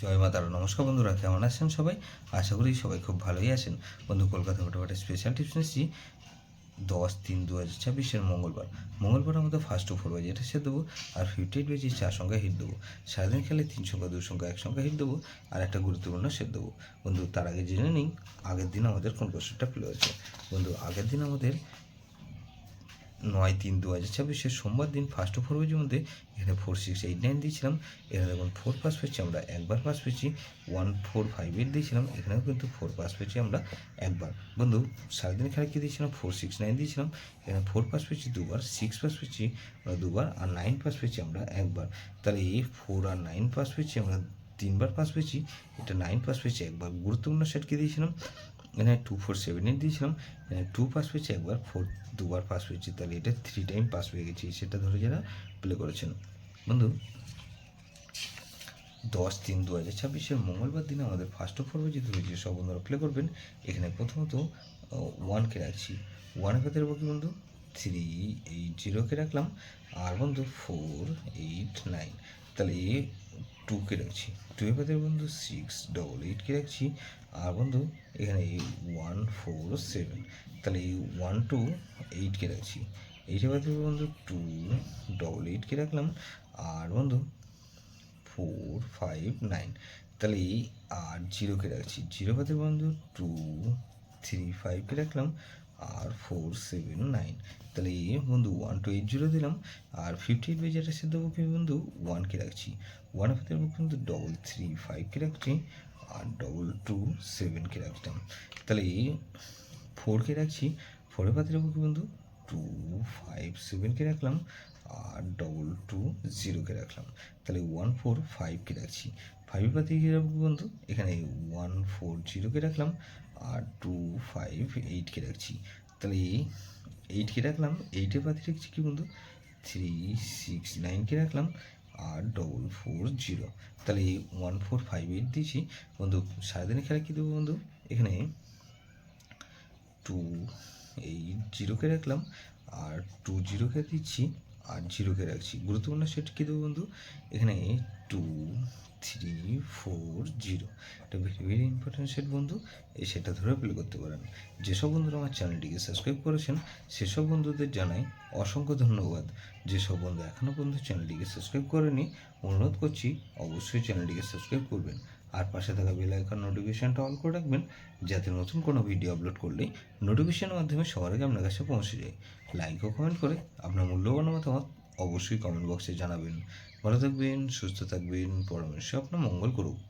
জয় মা তারা। নমস্কার বন্ধুরা, কেমন আছেন সবাই? আশা করি সবাই খুব ভালোই আছেন। বন্ধু, কলকাতা ফটোফাটে স্পেশাল টিপস নিচ্ছি 10/3/2024 মঙ্গলবার আমাদের ফার্স্ট টু 4 বাজে এটা সেট দেবো, আর 58 বাজে 4 সংখ্যা হিট দেবো। সারাদিন খেলে 3 সংখ্যা 2 সংখ্যা 1 সংখ্যা হিট দেবো, আর একটা গুরুত্বপূর্ণ সেট দেবো। বন্ধু, তার আগে জেনে নিই আগের দিন আমাদের কোন কোশ্চেনটা প্লে হয়েছে। বন্ধু, আগের দিন আমাদের 9/3/2024 সোমবার দিন ফার্স্ট টু 4 বাজের মধ্যে এখানে 4689 দিয়েছিলাম। এখানে দেখুন 4 পাস পেয়েছি আমরা একবার, পাস পেয়েছি 1458 দিয়েছিলাম, এখানেও কিন্তু 4 পাস পেয়েছি আমরা একবার। বন্ধু, সারাদিন খেলা কী দিয়েছিলাম? 469 দিয়েছিলাম, এখানে 4 পাস পেয়েছি দুবার, 6 পাস পেয়েছি আমরা দুবার, আর 9 পাস পেয়েছি আমরা একবার। তাহলে এই 4 আর 9 পাস পেয়েছি আমরা তিনবার, পাস পেয়েছি এটা 9 পাস পেয়েছি একবার। গুরুত্বপূর্ণ সেট কী দিয়েছিলাম? এখানে 2478 দিয়েছিলাম, এখানে 2 পাস পেয়েছি একবার, 4 দুবার পাস পেয়েছি, তাহলে এটা 3 টাইম পাস পেয়ে গেছি, সেটা ধরে যারা প্লে করেছেন। বন্ধু, 10/3/2026 মঙ্গলবার দিনে আমাদের ফার্স্ট অফ অল যেতে হয়েছে সব বন্ধুরা প্লে করবেন। এখানে প্রথমত 1কে রাখছি, 1-এর পাতে রাখবো কি বন্ধু? 380কে রাখলাম, আর বন্ধু 489, তাহলে 2কে রাখছি, 2-এর পাতে বন্ধু 688কে রাখছি, আর বন্ধু এখানে 147, তাহলে 128কে রাখছি, 8-এর পাতে বন্ধু 288কে রাখলাম, আর বন্ধু 459, তাহলে আর 0কে রাখছি, 0 পাতে বন্ধু 235কে রাখলাম, আর 479, তাহলে বন্ধু 1280 দিলাম, আর 58 বাই যেটা সে দেবো কি বন্ধু 1কে রাখছি, 1 পাতে কিন্তু 335কে রাখছি, আর 227কে রাখতাম, তাহলে 4কে রাখছি, 4-এর পাতে রাখবো কি বন্ধু 257কে রাখলাম, আর 220কে রাখলাম, তাহলে 145কে রাখছি, 5-এর পাতে কী রাখবো বন্ধু? এখানে 140কে রাখলাম, আর 258কে রাখছি, তাহলে 8কে রাখলাম, 8-এর পাতে রাখছি কি বন্ধু 369কে রাখলাম, আর 440, তাহলে 1458 দিয়েছি। বন্ধু, সারাদিনের খেলা কী দেবো বন্ধু? এখানে 280কে রাখলাম, আর 20কে দিচ্ছি, আর 0কে রাখছি। গুরুত্বপূর্ণ সেট কী দেবো বন্ধু? এখানে 2340, এটা ভেরি ভেরি ইম্পর্টেন্ট সেট বন্ধু, এই সেটটা ধরে প্লে করতে পারেন। যেসব বন্ধুরা আমার চ্যানেলটিকে সাবস্ক্রাইব করেছেন সেসব বন্ধুদের জানাই অসংখ্য ধন্যবাদ। যেসব বন্ধু এখনও পর্যন্ত চ্যানেলটিকে সাবস্ক্রাইব করেনি, অনুরোধ করছি অবশ্যই চ্যানেলটিকে সাবস্ক্রাইব করবেন, আর পাশে থাকা বেল আইকন নোটিফিকেশানটা অন করে রাখবেন, যাতে নতুন কোনো ভিডিও আপলোড করলেই নোটিফিকেশানের মাধ্যমে সবার আগে আপনার কাছে পৌঁছে যায়। লাইক ও কমেন্ট করে আপনার মূল্যবান মতামত অবশ্যই কমেন্ট বক্সে জানাবেন। ভালো থাকবেন, সুস্থ থাকবেন, পরমেশ্বর আপনার মঙ্গল করুক।